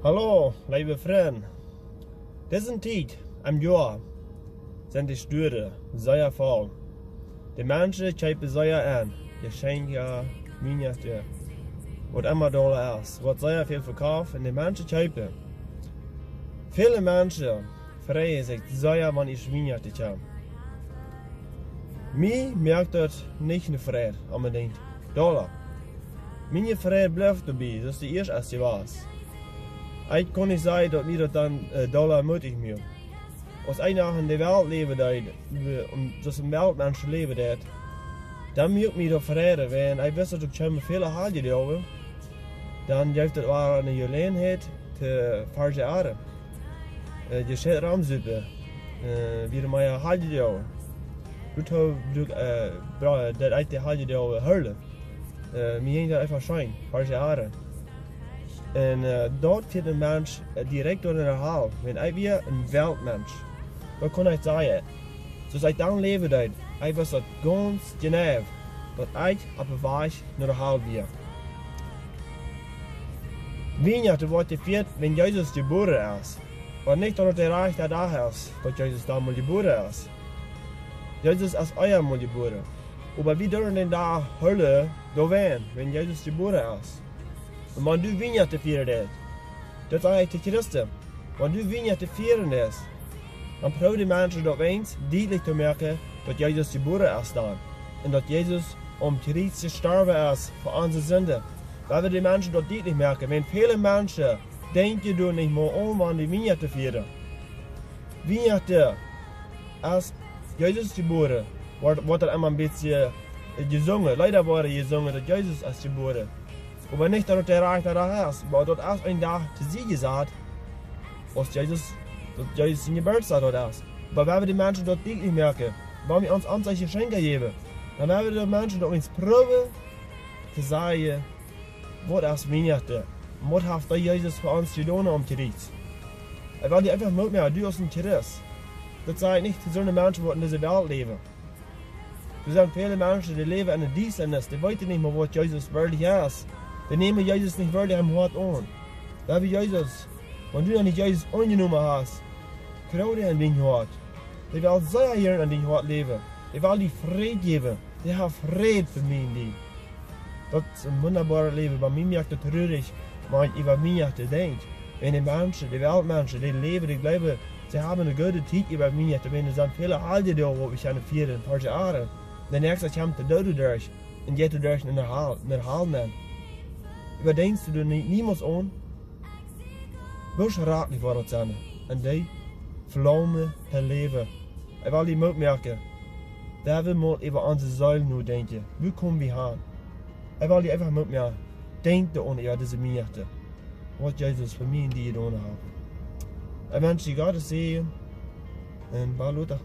Hallo, liebe Freunde. Diesen Tijd am Jahr sind die Stürde sehr voll. Die Menschen kaufen sehr an. Geschenke, Weihnachten, was immer da ist. Wird sehr viel verkauft und die Menschen kaufen. Viele Menschen freuen sich sehr, wenn ich Weihnachten habe. Mir merkt das nicht eine Freude unbedingt. Dollar. Meine Freude bleibt dabei, das ist die erste, als sie war. Ich kann nicht sagen, dass mir das dann Dollar möglich mir. Als einer in der Welt leben, dass ein Weltmensch leben, dann merkt mir das Freude, wenn ich weiß, dass ich viele Halde habe, dann gibt es eine Gelegenheit zu verjahren. Je steht Ramsuppe, wie meine Halde habe. Dat ik de halde de huilen. Mir ging dat einfach schein, verjahren. En dort wird ein Mensch direkt door de Hal. Wenn ich wie ein Weltmensch, was kann ich sagen? Zoals ich dann lebe, ich weiß das ganz genau, dass ich auf dem Weg naar de Hal bin. Weihnachten wordt gefeiert, wenn Jesus geboren ist. Und nicht, dass der Reich da ist, dass Jesus damals geboren ist. Jesus ist euer mal geboren. Aber wie dürfen denn da Hölle da werden, wenn Jesus geboren ist? Und wenn du Weihnachten feiern das ist eigentlich die Christen. Wenn du Weihnachten feiern dann brauchen die Menschen dort eins deutlich zu merken, dass Jesus geboren ist dann. Und dass Jesus Kreuz gestorben ist für unsere Sünde. Weil wir die Menschen dort deutlich merken, wenn viele Menschen denken du nicht mehr wenn die Weihnachten feiern. Weihnachten ist Jesus geboren, wordt er immer ein bisschen gesungen. Leider wurde gesungen, dass Jesus ist geboren. Aber nicht, dass der Reich da ist, aber dort ist ein Tag zu sie gesagt, dass Jesus seine Geburtstag dort ist. Aber wenn wir die Menschen dort nicht merken, wenn wir uns solche Geschenke geben, dann werden wir die Menschen dort uns proben, zu sagen, was ist Weihnachten, was hat Jesus für uns getan Kreuz. Ich will die einfach mitnehmen, du hast ein Kreuz. Das sage ich nicht zu so einem Menschen, die in dieser Welt leben. Es sind viele Menschen, die leben in der Dienstnis, die wissen nicht mehr, was Jesus wirklich ist. Die nehmen Jesus nicht wirklich am Hort an. Da wie Jesus, wenn du noch nicht Jesus angenommen hast, krieg dir an dein Hort. Die will sehr gerne an dein Hort leben. Die will die Frieden geben. Die hat Frieden für mich. Das ist ein wunderbares Leben. Bei mir merkt es traurig, wenn ich über Weihnachten denke. Wenn die Menschen, die Weltmenschen, die leben, die glauben, sie haben eine gute Zeit über mich, wenn es viele Halde da, wo ich eine vierte, ein paar Jahre. Der nächste kommt der Dode durch und geht durch in der Hall nehmen. Überdenkst du niemals an? Wirst ratlich war das sein. Und die Pflaume her Leben. Ich will die mitmerken. Da will mal über unsere Säulen nur denken. Wie kommen wir hin? Ich will die einfach mitmerken. Denk daran über diese Weihnachten. Was Jesus für mich in die getan hat. Ich wünsche dir Gottes Segen und Baluta.